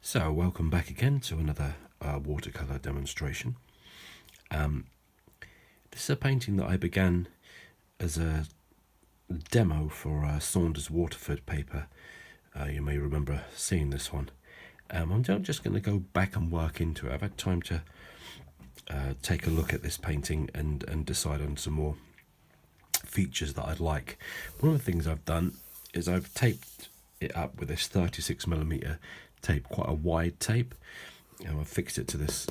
So welcome back again to another watercolour demonstration. This is a painting that I began as a demo for Saunders Waterford paper. You may remember seeing this one. I'm just going to go back and work into it. I've had time to take a look at this painting and decide on some more features that I'd like. One of the things I've done is I've taped it up with this 36mm tape, quite a wide tape. I've fixed it to this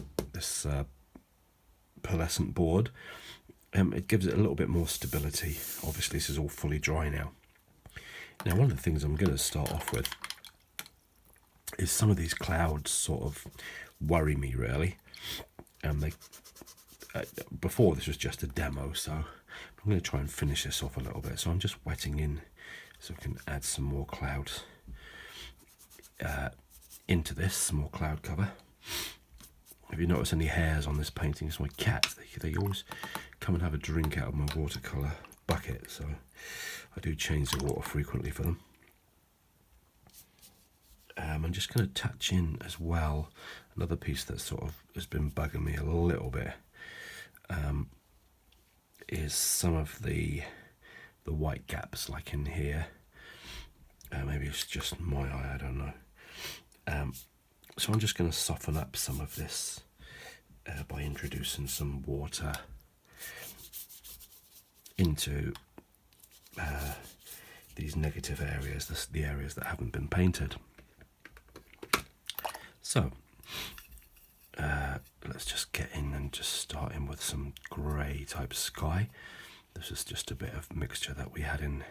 pearlescent board. It gives it a little bit more stability. Obviously this is all fully dry now. Now one of the things I'm going to start off with is some of these clouds sort of worry me really. They before this was just a demo, so I'm going to try and finish this off a little bit. So I'm just wetting in so I can add some more clouds into this, some more cloud cover. If you notice any hairs on this painting, it's my cats. They always come and have a drink out of my watercolour bucket, so I do change the water frequently for them. I'm just going to touch in as well another piece that sort of has been bugging me a little bit. Is some of the white gaps, like in here. Maybe it's just my eye, I don't know. So I'm just going to soften up some of this by introducing some water into these negative areas, the areas that haven't been painted. So let's just get in and just start in with some grey type sky. This is just a bit of mixture that we had in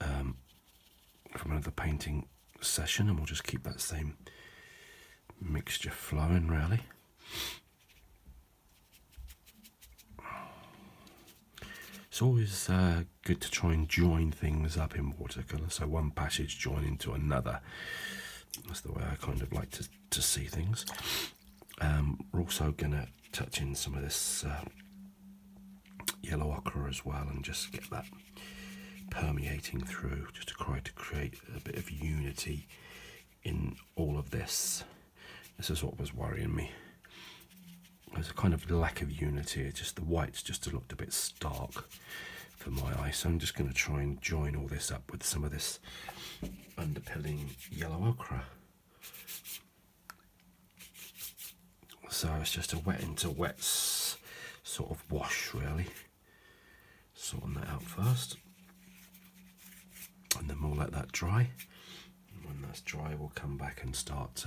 from another painting session, and we'll just keep that same mixture flowing really. It's always good to try and join things up in watercolour, so one passage join into another. That's the way I kind of like to see things. We're also going to touch in some of this yellow ochre as well, and just get that permeating through, just to try to create a bit of unity in all of this. This is what was worrying me. There's a kind of lack of unity. It's just the whites just looked a bit stark for my eye, so I'm just going to try and join all this up with some of this underpilling yellow ochre. So it's just a wet into wet sort of wash really. Sorting that out first, and then we'll let that dry. And when that's dry, we'll come back and start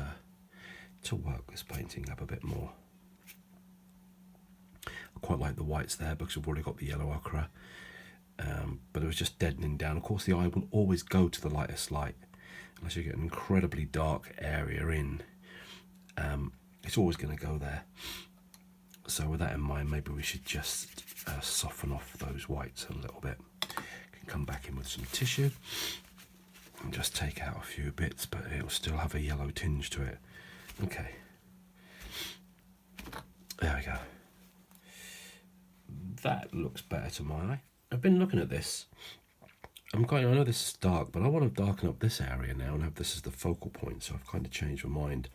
to work this painting up a bit more. I quite like the whites there because we've already got the yellow ochre, but it was just deadening down. Of course, the eye will always go to the lightest light unless you get an incredibly dark area in. It's always going to go there. So with that in mind, maybe we should just soften off those whites a little bit. Can come back in with some tissue and just take out a few bits, but it'll still have a yellow tinge to it. Okay, there we go. That looks better to my eye. I've been looking at this. I know this is dark, but I want to darken up this area now and have this as the focal point, so I've kind of changed my mind.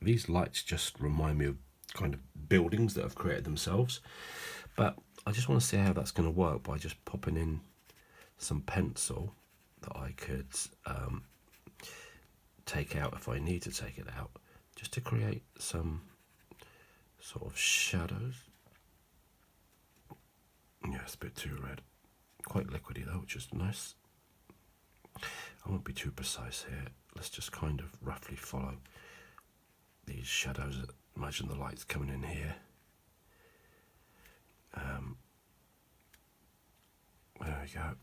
These lights just remind me of kind of buildings that have created themselves, but I just want to see how that's going to work by just popping in some pencil that I could take out if I need to take it out, just to create some sort of shadows. Yeah, it's a bit too red. Quite liquidy though, which is nice. I won't be too precise here. Let's just kind of roughly follow these shadows. Imagine the lights coming in here. There we go.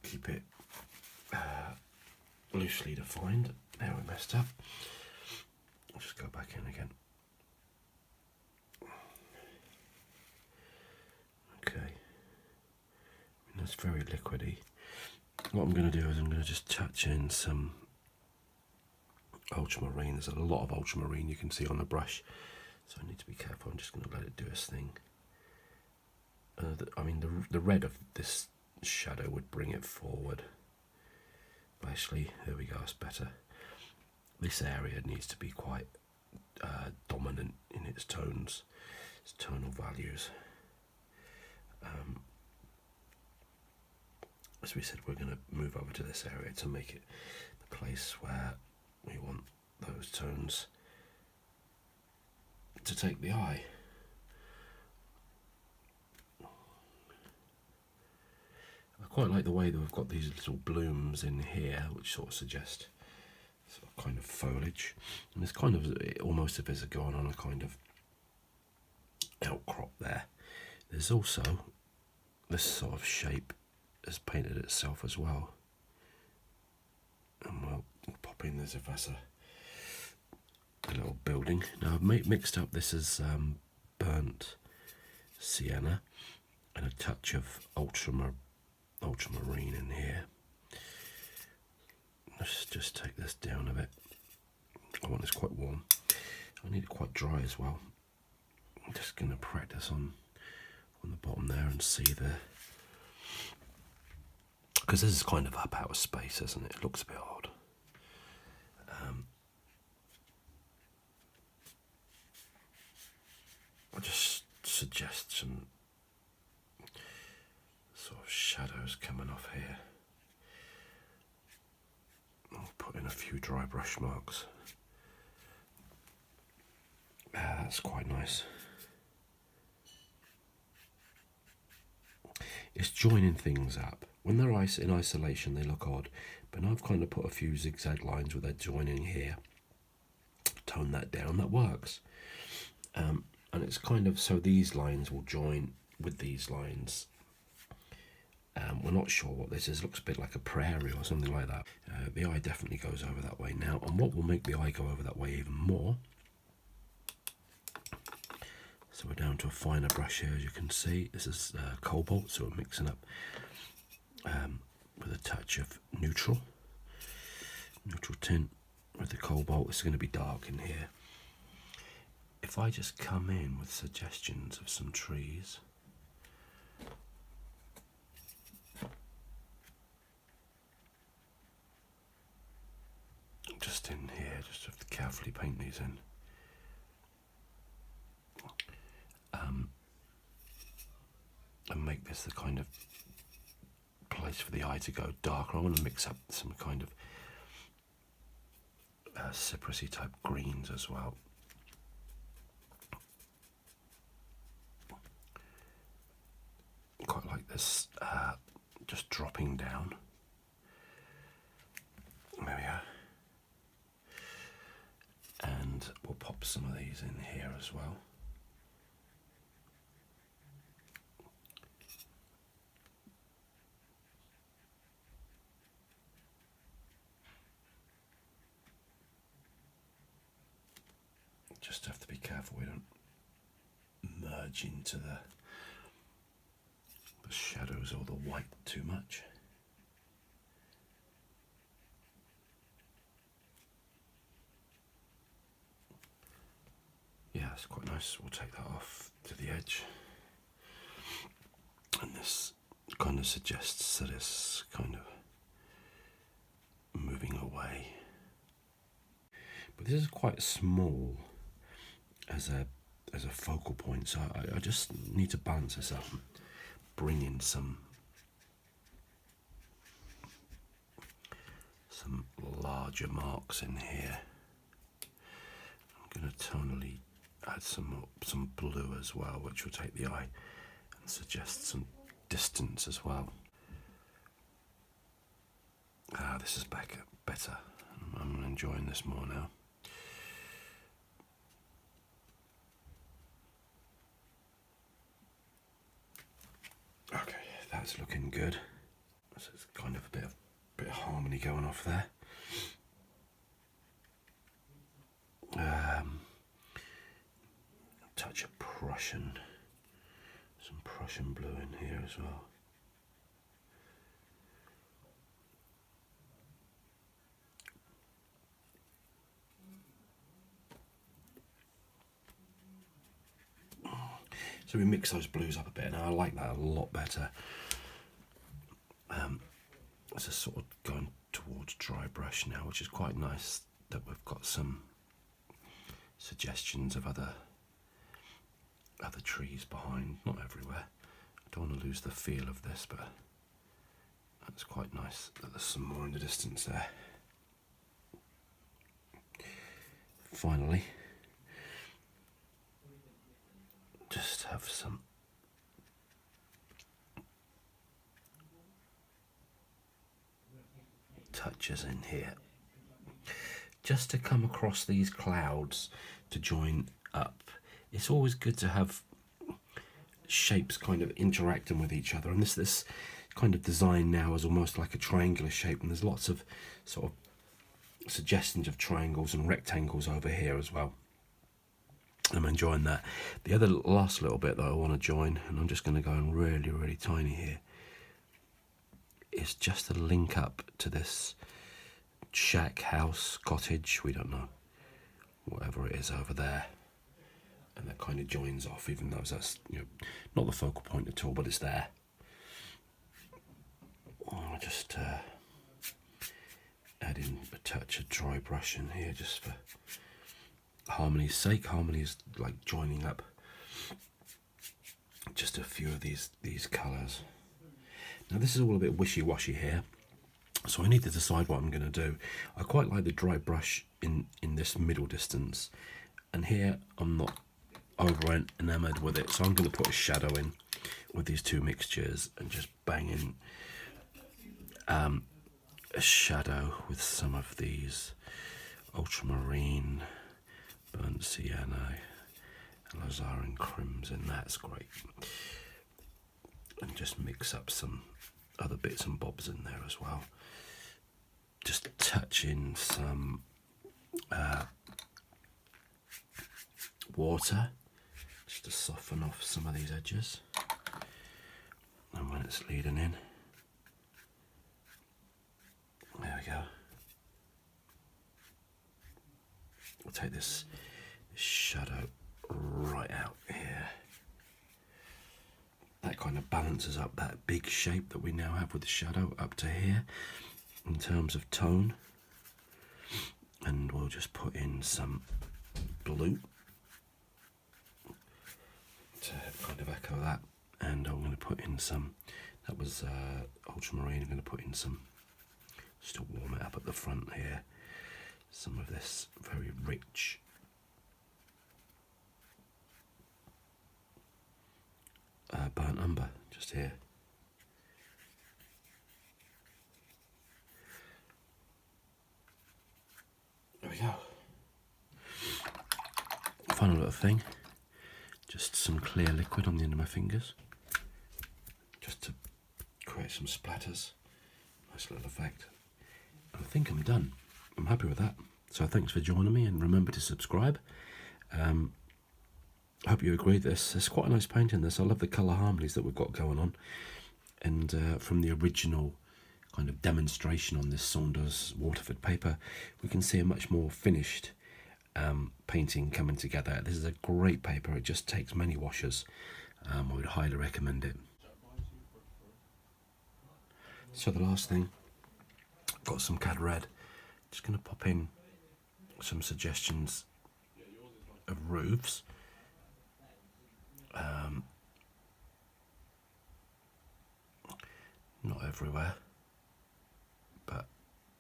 Keep it loosely defined. There, we messed up. I'll just go back in again. Okay. That's very liquidy. What I'm going to do is I'm going to just touch in some ultramarine. There's a lot of ultramarine you can see on the brush. So I need to be careful. I'm just going to let it do its thing. I mean, the red of this shadow would bring it forward. But actually, there we go, it's better. This area needs to be quite dominant in its tones, its tonal values. As we said, we're going to move over to this area to make it the place where we want those tones to take the eye. I quite like the way that we've got these little blooms in here, which sort of suggest sort of kind of foliage, and it's kind of almost as if it's going on a kind of outcrop there. There's also this sort of shape has painted itself as well, and we'll pop in as if that's a little building. Now I've mixed up, this is burnt sienna and a touch of ultramarine in here. Let's just take this down a bit. I want this quite warm. I need it quite dry as well. I'm just going to practice on the bottom there and see because this is kind of up out of space, isn't it? It looks a bit odd. I'll just suggest some sort of shadows coming off here. I'll put in a few dry brush marks. That's quite nice. It's joining things up. When they're in isolation, they look odd, but now I've kind of put a few zigzag lines where they're joining here. Tone that down, that works. And it's kind of, so these lines will join with these lines. We're not sure what this is. It looks a bit like a prairie or something like that. The eye definitely goes over that way now. And what will make the eye go over that way even more, so we're down to a finer brush here, as you can see. This is cobalt, so we're mixing up with a touch of neutral tint with the cobalt. It's going to be dark in here. If I just come in with suggestions of some trees, just in here, just have to carefully paint these in. And make this the kind of place for the eye to go darker. I want to mix up some kind of citrusy type greens as well. Quite like this, just dropping down. There we are. And we'll pop some of these in here as well. Just have to be careful we don't merge into the shadows or the white too much. Yeah, it's quite nice. We'll take that off to the edge. And this kind of suggests that it's kind of moving away. But this is quite small as a focal point, so I just need to balance this up and bring in some larger marks in here. I'm going to tonally add some blue as well, which will take the eye and suggest some distance as well. This is better. I'm enjoying this more now. Okay, that's looking good. So it's kind of a bit of harmony going off there. Touch of some Prussian blue in here as well. So we mix those blues up a bit, and I like that a lot better. It's just sort of going towards dry brush now, which is quite nice that we've got some suggestions of other trees behind, not everywhere. I don't want to lose the feel of this, but that's quite nice that there's some more in the distance there. Finally, just have some touches in here, just to come across these clouds to join up. It's always good to have shapes kind of interacting with each other, and this kind of design now is almost like a triangular shape, and there's lots of sort of suggestions of triangles and rectangles over here as well. I'm enjoying that. The other last little bit that I want to join, and I'm just going to go in really tiny here, is just to link up to this shack, house, cottage, we don't know, whatever it is over there, and that kind of joins off, even though that's, you know, not the focal point at all, but it's there. I'll just add in a touch of dry brush in here just for harmony's sake. Harmony is like joining up just a few of these colours. Now this is all a bit wishy-washy here, so I need to decide what I'm going to do. I quite like the dry brush in this middle distance, and here I'm not over enamoured with it, so I'm going to put a shadow in with these two mixtures and just bang in a shadow with some of these ultramarine, burnt sienna, alizarin crimson. That's great. And just mix up some other bits and bobs in there as well. Just touch in some water just to soften off some of these edges. And when it's leading in, there we go. We'll take this shadow right out here. That kind of balances up that big shape that we now have with the shadow up to here in terms of tone. And we'll just put in some blue to kind of echo that. And I'm going to put in some, that was ultramarine, I'm going to put in some, just to warm it up at the front here, some of this very rich burnt umber just here. There we go. Final little thing, just some clear liquid on the end of my fingers, just to create some splatters. Nice little effect. I think I'm done. I'm happy with that. So thanks for joining me, and remember to subscribe. I hope you agree this. It's quite a nice painting, this. I love the colour harmonies that we've got going on. And from the original kind of demonstration on this Saunders Waterford paper, we can see a much more finished painting coming together. This is a great paper. It just takes many washes. I would highly recommend it. So the last thing, I've got some cad red. Just going to pop in some suggestions of roofs. Not everywhere, but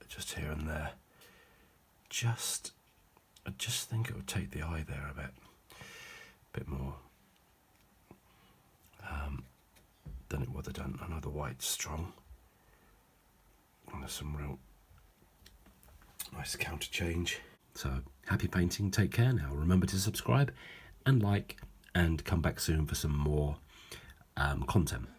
just here and there. I just think it would take the eye there a bit more than it would have done. I know the white's strong, and there's some real nice counter change. So happy painting, take care now. Remember to subscribe and like, and come back soon for some more content.